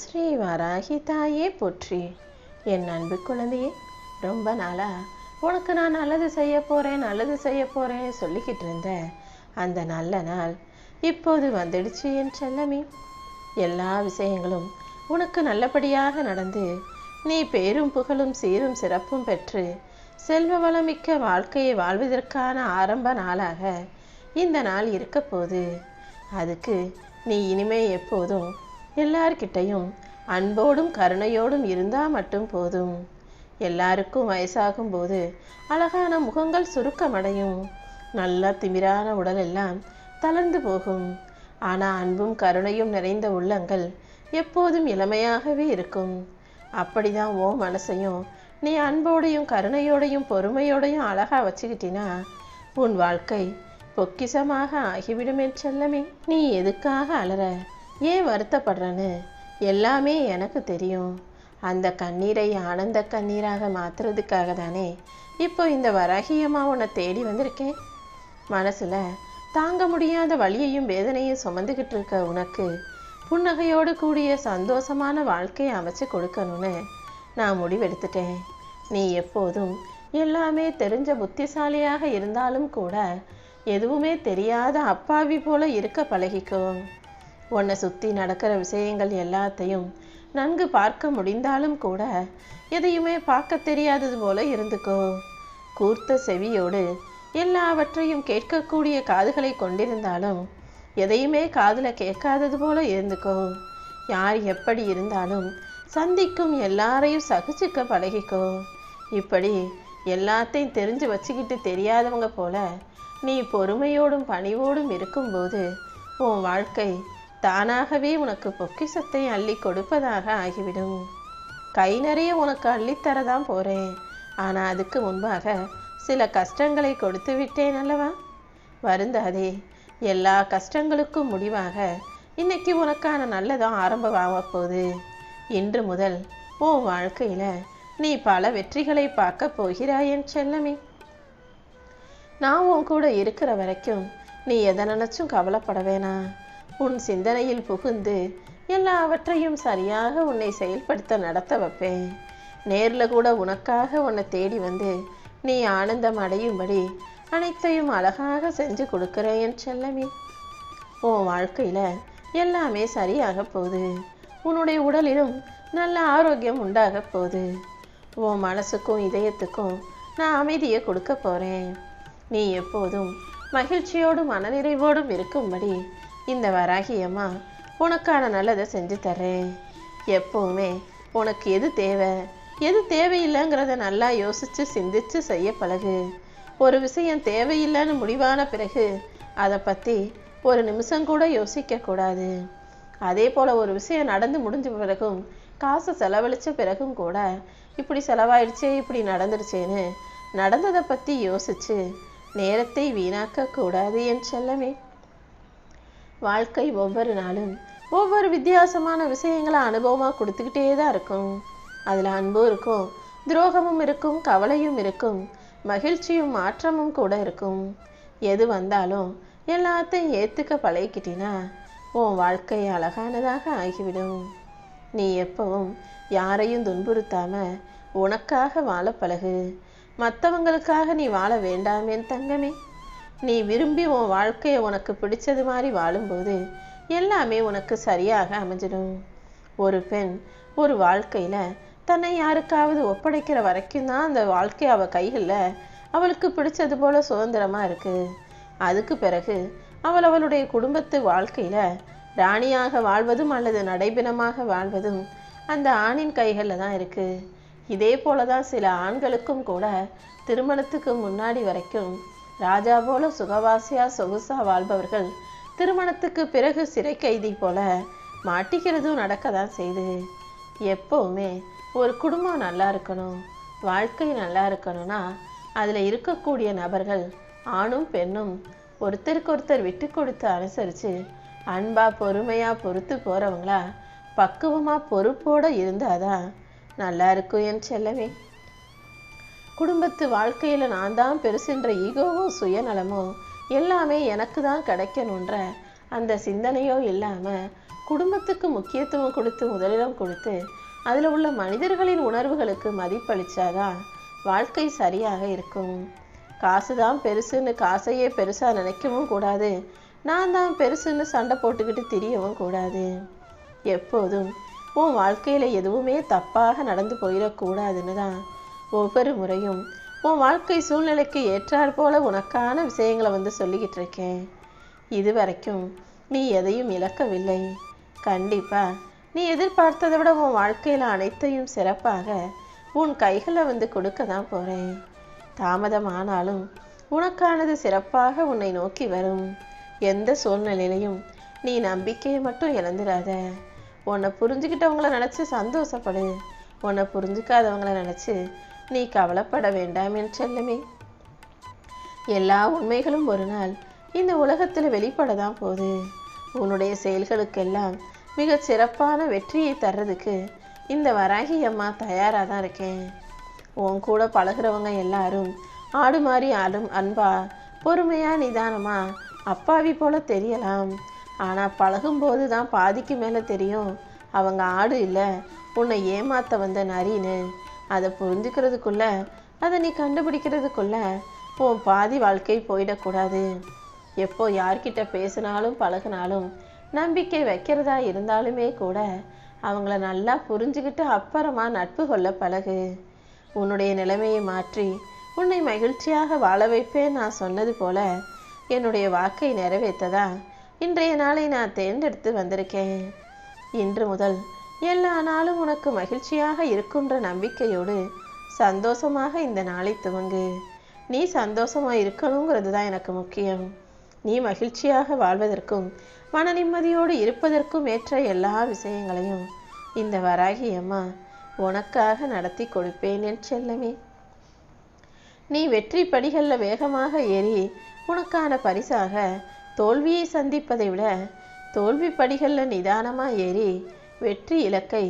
ஸ்ரீ வராகி தாயே போற்றி. என் அன்பு குழந்தையே, ரொம்ப நாளா உனக்கு நான் நல்லது செய்ய போறேன் சொல்லிக்கிட்டு இருந்த அந்த நல்ல நாள் இப்போது வந்துடுச்சு என் செல்லமே. எல்லா விஷயங்களும் உனக்கு நல்லபடியாக நடந்து நீ பேரும் புகழும் சீரும் சிறப்பும் பெற்று செல்வ வளமிக்க வாழ்க்கையை வாழ்வதற்கான ஆரம்ப நாளாக இந்த நாள் இருக்க போது. அதுக்கு நீ இனிமே எப்போதும் எல்லார்கிட்டையும் அன்போடும் கருணையோடும் இருந்தால் மட்டும் போதும். எல்லாருக்கும் வயசாகும் போது அழகான முகங்கள் சுருக்கமடையும், நல்ல திமிரான உடல் எல்லாம் தளர்ந்து போகும். ஆனால் அன்பும் கருணையும் நிறைந்த உள்ளங்கள் எப்போதும் இளமையாகவே இருக்கும். அப்படிதான் ஓ மனசையும் நீ அன்போடையும் கருணையோடையும் பொறுமையோடையும் அழகா வச்சுக்கிட்டினா உன் வாழ்க்கை பொக்கிசமாக ஆகிவிடும் என் செல்லமே. நீ எதுக்காக அலற, ஏன் வருத்தப்படுறன்னு எல்லாமே எனக்கு தெரியும். அந்த கண்ணீரை ஆனந்த கண்ணீராக மாற்றுறதுக்காக தானே இப்போ இந்த வராகியம்மா உன்னை தேடி வந்திருக்கேன். மனசுல தாங்க முடியாத வலியையும் வேதனையும் சுமந்துக்கிட்டு இருக்க உனக்கு புன்னகையோடு கூடிய சந்தோஷமான வாழ்க்கையை அமைச்சு கொடுக்கணும்னு நான் முடிவெடுத்துட்டேன். நீ எப்போதும் எல்லாமே தெரிஞ்ச புத்திசாலியாக இருந்தாலும் கூட எதுவுமே தெரியாத அப்பாவி போல இருக்க பழகிக்கோ. உன்னை சுற்றி நடக்கிற விஷயங்கள் எல்லாத்தையும் நன்கு பார்க்க முடிந்தாலும் கூட எதையுமே பார்க்க தெரியாதது போல இருந்துக்கோ. கூர்த்த செவியோடு எல்லாவற்றையும் கேட்கக்கூடிய காதுகளை கொண்டிருந்தாலும் எதையுமே காதில் கேட்காதது போல இருந்துக்கோ. யார் எப்படி இருந்தாலும் சந்திக்கும் எல்லாரையும் சகிச்சுக்க பழகிக்கோ. இப்படி எல்லாத்தையும் தெரிஞ்சு வச்சுக்கிட்டு தெரியாதவங்க போல நீ பொறுமையோடும் பணிவோடும் இருக்கும்போது உன் வாழ்க்கை தானாகவே உனக்கு பொக்கிஷத்தை அள்ளி கொடுப்பதாக ஆகிவிடும். கை நிறைய உனக்கு அள்ளித்தரதான் போறேன், ஆனால் அதுக்கு முன்பாக சில கஷ்டங்களை கொடுத்து விட்டேன் அல்லவா? வருந்தாதே. எல்லா கஷ்டங்களுக்கும் முடிவாக இன்னைக்கு உனக்கான நல்லதும் ஆரம்பமாக போகுது. இன்று முதல் உன் வாழ்க்கையில நீ பல வெற்றிகளை பார்க்க போகிறாய் என் செல்லமே. நான் உன் கூட இருக்கிற வரைக்கும் நீ எதை நினைச்சும் கவலைப்பட வேணாம். உன் சிந்தனையில் புகுந்து எல்லாவற்றையும் சரியாக உன்னை செயல்படுத்த நடத்த வைப்பேன். நேரில் கூட உனக்காக உன்னை தேடி வந்து நீ ஆனந்தம் அடையும்படி அனைத்தையும் அழகாக செஞ்சு கொடுக்குறேன் என் செல்லமே. உன் வாழ்க்கையில் எல்லாமே சரியாக போகுது. உன்னுடைய உடலிலும் நல்ல ஆரோக்கியம் உண்டாக போகுது. உன் மனசுக்கும் இதயத்துக்கும் நான் அமைதியை கொடுக்க போகிறேன். நீ எப்போதும் மகிழ்ச்சியோடும் மனநிறைவோடும் இருக்கும்படி இந்த வராகியம்மா உனக்கான நல்லதை செஞ்சு தர்றேன். எப்போவுமே உனக்கு எது தேவை எது தேவையில்லைங்கிறத நல்லா யோசித்து சிந்திச்சு செய்ய பழகு. ஒரு விஷயம் தேவையில்லைன்னு முடிவான பிறகு அதை பற்றி ஒரு நிமிஷம் கூட யோசிக்கக்கூடாது. அதே போல் ஒரு விஷயம் நடந்து முடிஞ்ச பிறகும் காசு செலவழித்த பிறகும் கூட இப்படி செலவாயிடுச்சே இப்படி நடந்துடுச்சேன்னு நடந்ததை பற்றி யோசித்து நேரத்தை வீணாக்கக்கூடாது என் செல்லமே. வாழ்க்கை ஒவ்வொரு நாளும் ஒவ்வொரு வித்தியாசமான விஷயங்களை அனுபவமாக கொடுத்துக்கிட்டே தான் இருக்கும். அதில் அன்பும் இருக்கும், துரோகமும் இருக்கும், கவலையும் இருக்கும், மகிழ்ச்சியும் மாற்றமும் கூட இருக்கும். எது வந்தாலும் எல்லாத்தையும் ஏற்றுக்க பழகிக்கிட்டினா உன் வாழ்க்கை அழகானதாக ஆகிவிடும். நீ எப்பவும் யாரையும் துன்புறுத்தாம உனக்காக வாழ பழகு. மற்றவங்களுக்காக நீ வாழ வேண்டாமேன் தங்கமே. நீ விரும்பி உன் வாழ்க்கையை உனக்கு பிடிச்சது மாதிரி வாழும்போது எல்லாமே உனக்கு சரியாக அமைஞ்சிடும். ஒரு பெண் ஒரு வாழ்க்கையில் தன்னை யாருக்காவது ஒப்படைக்கிற வரைக்கும் தான் அந்த வாழ்க்கை அவள் கைகளில் அவளுக்கு பிடிச்சது போல சுதந்திரமாக இருக்குது. அதுக்கு பிறகு அவளுடைய குடும்பத்து வாழ்க்கையில் ராணியாக வாழ்வதும் அல்லது நடைபெணமாக வாழ்வதும் அந்த ஆணின் கைகளில் தான் இருக்குது. இதே போல தான் சில ஆண்களுக்கும் கூட திருமணத்துக்கு முன்னாடி வரைக்கும் ராஜா போல சுகவாசியா சொகுசா வாழ்பவர்கள் திருமணத்துக்கு பிறகு சிறை கைதி போல மாட்டிக்கிறதும் நடக்க தான் செய்யுது. எப்போவுமே ஒரு குடும்பம் நல்லா இருக்கணும், வாழ்க்கை நல்லா இருக்கணும்னா அதில் இருக்கக்கூடிய நபர்கள் ஆணும் பெண்ணும் ஒருத்தருக்கு ஒருத்தர் விட்டு கொடுத்து அனுசரித்து அன்பா பொறுமையா பொறுத்து போகிறவங்களா பக்குவமாக பொறுப்போடு இருந்தாதான் நல்லா இருக்கும் என் செல்லவே. குடும்பத்து வாழ்க்கையில் நான் தான் பெருசுன்ற ஈகோவோ சுயநலமோ எல்லாமே எனக்கு தான் கிடைக்கணுன்ற அந்த சிந்தனையோ இல்லாமல் குடும்பத்துக்கு முக்கியத்துவம் கொடுத்து முதலிடம் கொடுத்து அதில் உள்ள மனிதர்களின் உணர்வுகளுக்கு மதிப்பளிச்சாதான் வாழ்க்கை சரியாக இருக்கும். காசு தான் பெருசுன்னு காசையே பெருசாக நினைக்கவும் கூடாது, நான் தான் பெருசுன்னு சண்டை போட்டுக்கிட்டு திரியவும் கூடாது. எப்போதும் உன் வாழ்க்கையில் எதுவுமே தப்பாக நடந்து போயிடக்கூடாதுன்னு தான் ஒவ்வொரு முறையும் உன் வாழ்க்கை சூழ்நிலைக்கு ஏற்றாற் போல உனக்கான விஷயங்களை சொல்லிக்கிட்டு இருக்கேன். இது வரைக்கும் நீ எதையும் இழக்கவில்லை. கண்டிப்பா நீ எதிர்பார்த்ததை விட உன் வாழ்க்கையில் அனைத்தையும் சிறப்பாக உன் கைகளை கொடுக்க தான் போகிறேன். தாமதமானாலும் உனக்கானது சிறப்பாக உன்னை நோக்கி வரும். எந்த சூழ்நிலையிலையும் நீ நம்பிக்கையை மட்டும் இழந்துடாத. உன்னை புரிஞ்சுக்கிட்டவங்கள நினச்சி சந்தோஷப்படு, உன்னை புரிஞ்சுக்காதவங்கள நினச்சி நீ கவலைப்பட வேண்டாம் என் செல்லமே. எல்லா உண்மைகளும் ஒரு நாள் இந்த உலகத்தில் வெளிப்பட தான் போகுது. உன்னுடைய செயல்களுக்கெல்லாம் மிக சிறப்பான வெற்றியை தர்றதுக்கு இந்த வராகி அம்மா தயாராக தான் இருக்கேன். உன் கூட பழகிறவங்க எல்லாரும் ஆடு மாதிரி அன்பா பொறுமையா நிதானமா அப்பாவி போல தெரியலாம். ஆனால் பழகும்போது தான் பாதிக்கு மேலே தெரியும் அவங்க ஆடு இல்லை, உன்னை ஏமாத்த வந்த நரின்னு. அதை புரிஞ்சுக்கிறதுக்குள்ள, அதை நீ கண்டுபிடிக்கிறதுக்குள்ள உன் பாதி வாழ்க்கை போயிடக்கூடாது. எப்போ யார்கிட்ட பேசினாலும் பழகினாலும் நம்பிக்கை வைக்கிறதா இருந்தாலுமே கூட அவங்கள நல்லா புரிஞ்சுக்கிட்டு அப்புறமா நட்பு கொள்ள பழகு. உன்னுடைய நிலைமையை மாற்றி உன்னை மகிழ்ச்சியாக வாழ வைப்பேன் நான் சொன்னது போல என்னுடைய வாக்கை நிறைவேற்றதா இன்றைய நாளை நான் தேர்ந்தெடுத்து வந்திருக்கேன். இன்று முதல் எல்லா நாளும் உனக்கு மகிழ்ச்சியாக இருக்குன்ற நம்பிக்கையோடு சந்தோஷமாக இந்த நாளை துவங்கு. நீ சந்தோஷமா இருக்கணுங்கிறது தான் எனக்கு முக்கியம். நீ மகிழ்ச்சியாக வாழ்வதற்கும் மன நிம்மதியோடு இருப்பதற்கும் ஏற்ற எல்லா விஷயங்களையும் இந்த வராகி அம்மா உனக்காக நடத்தி கொடுப்பேன் என் செல்லமே. நீ வெற்றி படிகளில் வேகமாக ஏறி உனக்கான பரிசாக தோல்வியை சந்திப்பதை விட தோல்வி படிகளில் நிதானமாக ஏறி வெற்றி இலக்கை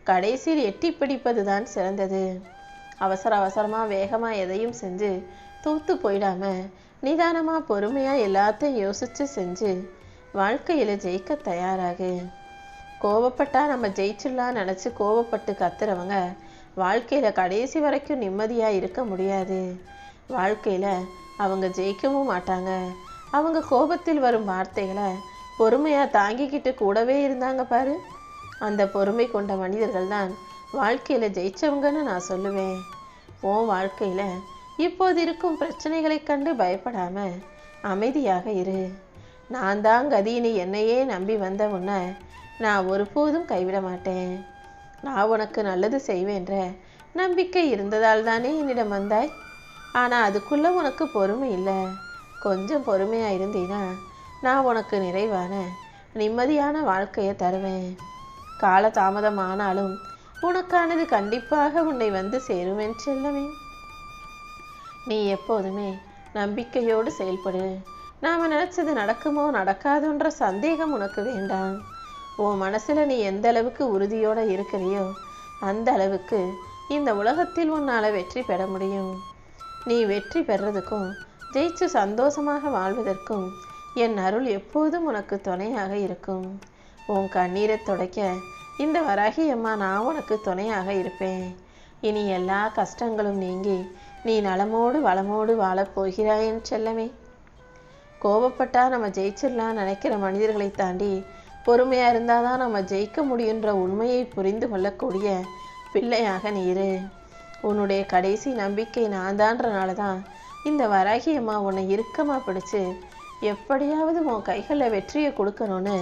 கடைசியில் எட்டி பிடிப்பது தான் சிறந்தது. அவசரமாக வேகமாக எதையும் செஞ்சு தூத்து போயிடாம நிதானமாக பொறுமையாக எல்லாத்தையும் யோசித்து செஞ்சு வாழ்க்கையில் ஜெயிக்க தயாராகு. கோவப்பட்டா நம்ம ஜெயிச்சிடலாம் நினச்சி கோவப்பட்டு கத்துறவங்க வாழ்க்கையில் கடைசி வரைக்கும் நிம்மதியாக இருக்க முடியாது. வாழ்க்கையில் அவங்க ஜெயிக்கவும் மாட்டாங்க. அவங்க கோபத்தில் வரும் வார்த்தைகளை பொறுமையாக தாங்கிக்கிட்டு கூடவே இருந்தாங்க பாரு, அந்த பொறுமை கொண்ட மனிதர்கள் தான் வாழ்க்கையில் ஜெயிச்சவங்கன்னு நான் சொல்லுவேன். உன் வாழ்க்கையில் இப்போது இருக்கும் பிரச்சனைகளை கண்டு பயப்படாம அமைதியாக இரு. நான் தான் கதின்னு என்னையே நம்பி வந்த உன்னை நான் ஒருபோதும் கைவிட மாட்டேன். நான் உனக்கு நல்லது செய்வேன்ற நம்பிக்கை இருந்ததால் தானே என்னிடம் வந்தாய். ஆனால் அதுக்குள்ளே உனக்கு பொறுமை இல்லை. கொஞ்சம் பொறுமையாக இருந்தீனா நான் உனக்கு நிறைவான நிம்மதியான வாழ்க்கையை தருவேன். கால தாமதம் ஆனாலும் உனக்கானது கண்டிப்பாக உன்னை வந்து சேருவேன் செல்லவே. நீ எப்போதுமே நம்பிக்கையோடு செயல்படு. நாம் நினச்சது நடக்குமோ நடக்காதுன்ற சந்தேகம் உனக்கு வேண்டாம். உன் மனசில் நீ எந்த அளவுக்கு உறுதியோடு இருக்கிறியோ அந்த அளவுக்கு இந்த உலகத்தில் உன்னால் வெற்றி பெற முடியும். நீ வெற்றி பெறதுக்கும் ஜெயிச்சு சந்தோஷமாக வாழ்வதற்கும் என் அருள் எப்போதும் உனக்கு துணையாக இருக்கும். உன் கண்ணீரை துடைக்க இந்த வராகி அம்மா நான் உனக்கு துணையாக இருப்பேன். இனி எல்லா கஷ்டங்களும் நீங்கி நீ நலமோடு வளமோடு வாழப்போகிறாய் என் செல்லமே. கோபப்பட்டா நம்ம ஜெயிச்சிடலாம் நினைக்கிற மனிதர்களை தாண்டி பொறுமையாக இருந்தால் தான் நம்ம ஜெயிக்க முடியுன்ற உண்மையை புரிந்து கொள்ளக்கூடிய பிள்ளையாக நீ இரு. உன்னுடைய கடைசி நம்பிக்கை நான் தான்றனால தான் இந்த வராகி அம்மா உன்னை இறுக்கமாக பிடிச்சு எப்படியாவது உன் கைகளில் வெற்றியை கொடுக்கணும்னு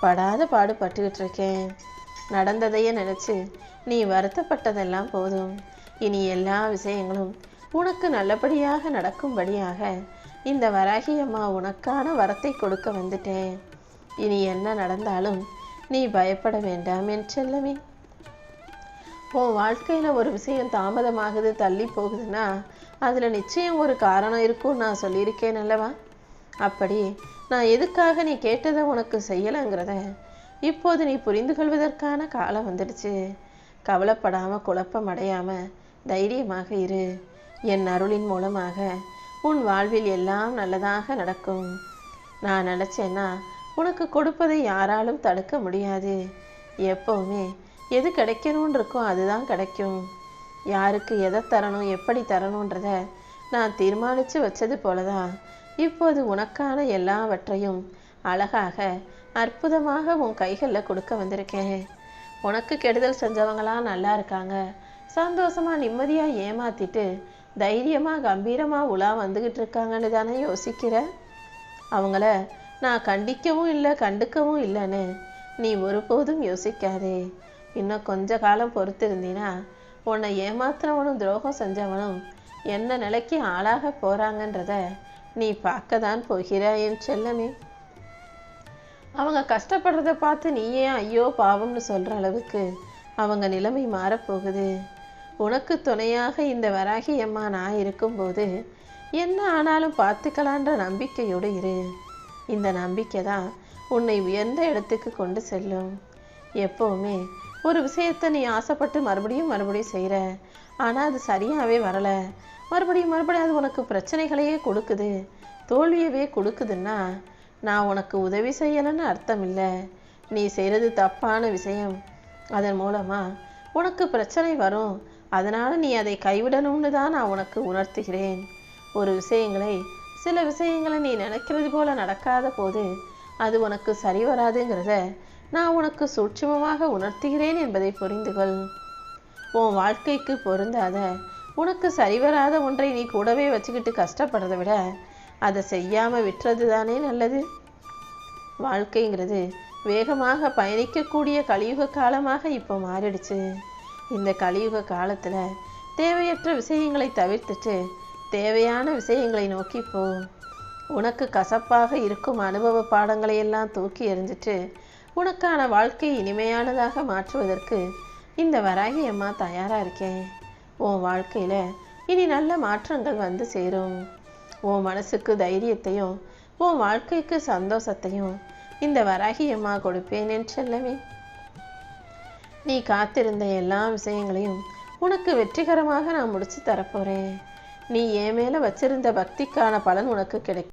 படாத பாடுபட்டுக்கிட்டு இருக்கேன். நடந்ததையே நினச்சி நீ வருத்தப்பட்டதெல்லாம் போதும். இனி எல்லா விஷயங்களும் உனக்கு நல்லபடியாக நடக்கும்படியாக இந்த வராகி அம்மா உனக்கான வரத்தை கொடுக்க வந்துட்டேன். இனி என்ன நடந்தாலும் நீ பயப்பட வேண்டாம் என் செல்லமே. உன் வாழ்க்கையில் ஒரு விஷயம் தாமதமாகுது தள்ளி போகுதுன்னா அதில் நிச்சயம் ஒரு காரணம் இருக்கும் நான் சொல்லியிருக்கேன் அல்லவா. அப்படி நான் எதுக்காக நீ கேட்டதை உனக்கு செய்யலைங்கிறத இப்போது நீ புரிந்து கொள்வதற்கான காலம் வந்துடுச்சு. கவலைப்படாமல் குழப்பம் அடையாமல் தைரியமாக இரு. என் அருளின் மூலமாக உன் வாழ்வில் எல்லாம் நல்லதாக நடக்கும். நான் நினச்சேன்னா உனக்கு கொடுப்பதை யாராலும் தடுக்க முடியாது. எப்பவுமே எது கிடைக்கணும்னு இருக்கோ அதுதான் கிடைக்கும். யாருக்கு எதை தரணும், எப்படி தரணுன்றத நான் தீர்மானித்து வச்சது போலதான் இப்போது உனக்கான எல்லாவற்றையும் அழகாக அற்புதமாக உன் கைகளில் கொடுக்க வந்திருக்கேன். உனக்கு கெடுதல் செஞ்சவங்களாம் நல்லா இருக்காங்க, சந்தோஷமா நிம்மதியா ஏமாத்திட்டு தைரியமா கம்பீரமா உலா வந்துகிட்டு இருக்காங்கன்னு தானே யோசிக்கிற. அவங்கள நான் கண்டிக்கவும் இல்லை கண்டுக்கவும் இல்லைன்னு நீ ஒருபோதும் யோசிக்காதே. இன்னும் கொஞ்ச காலம் பொறுத்திருந்தீனா உன்னை ஏமாத்துறவனும் துரோகம் செஞ்சவனும் என்ன நிலைக்கு ஆளாக போறாங்கன்றத நீ பார்க்கதான் போகிறாய் என் செல்லமே. அவங்க கஷ்டப்படுறத பார்த்து நீ ஏன் ஐயோ பாவம்னு சொல்ற அளவுக்கு அவங்க நிலைமை மாறப்போகுது. உனக்கு துணையாக இந்த வராகி அம்மா நான் இருக்கும்போது என்ன ஆனாலும் பார்த்துக்கலான்ற நம்பிக்கையோடு இரு. இந்த நம்பிக்கை தான் உன்னை உயர்ந்த இடத்துக்கு கொண்டு செல்லும். எப்போவுமே ஒரு விஷயத்தை நீ ஆசைப்பட்டு மறுபடியும் செய்கிற, ஆனால் அது சரியாகவே வரலை, மறுபடியும் அது உனக்கு பிரச்சனைகளையே கொடுக்குது, தோல்வியவே கொடுக்குதுன்னா நான் உனக்கு உதவி செய்யலைன்னு அர்த்தம் இல்லை. நீ செய்கிறது தப்பான விஷயம். அதன் மூலமாக உனக்கு பிரச்சனை வரும். அதனால் நீ அதை கைவிடணும்னு தான் நான் உனக்கு உணர்த்துகிறேன். சில விஷயங்களை நீ நினைக்கிறது போல நடக்காத போது அது உனக்கு சரி வராதுங்கிறத நான் உனக்கு சூட்சுமமாக உணர்த்துகிறேன் என்பதை புரிந்துகொள். உன் வாழ்க்கைக்கு பொருந்தாத, உனக்கு சரிவராத ஒன்றை நீ கூடவே வச்சுக்கிட்டு கஷ்டப்படுறதை விட அதை செய்யாமல் விட்டுறது தானே நல்லது. வாழ்க்கைங்கிறது வேகமாக பயணிக்கக்கூடிய கலியுக காலமாக இப்போ மாறிடுச்சு. இந்த கலியுக காலத்தில் தேவையற்ற விஷயங்களை தவிர்த்துட்டு தேவையான விஷயங்களை நோக்கி போ. உனக்கு கசப்பாக இருக்கும் அனுபவ பாடங்களை எல்லாம் தூக்கி எறிஞ்சிட்டு உனக்கான வாழ்க்கை இனிமையானதாக மாற்றுவதற்கு இந்த வராகி அம்மா தயாராக இருக்கேன். உன் வாழ்க்கையில் இனி நல்ல மாற்றங்கள் வந்து சேரும். உன் மனசுக்கு தைரியத்தையும் உன் வாழ்க்கைக்கு சந்தோஷத்தையும் இந்த வராகி அம்மா கொடுப்பேன் என் செல்லமே. நீ காத்திருந்த எல்லா விஷயங்களையும் உனக்கு வெற்றிகரமாக நான் முடிச்சு தரப்போறேன். நீ என் மேல வச்சிருந்த பக்திக்கான பலன் உனக்கு கிடைக்கும்.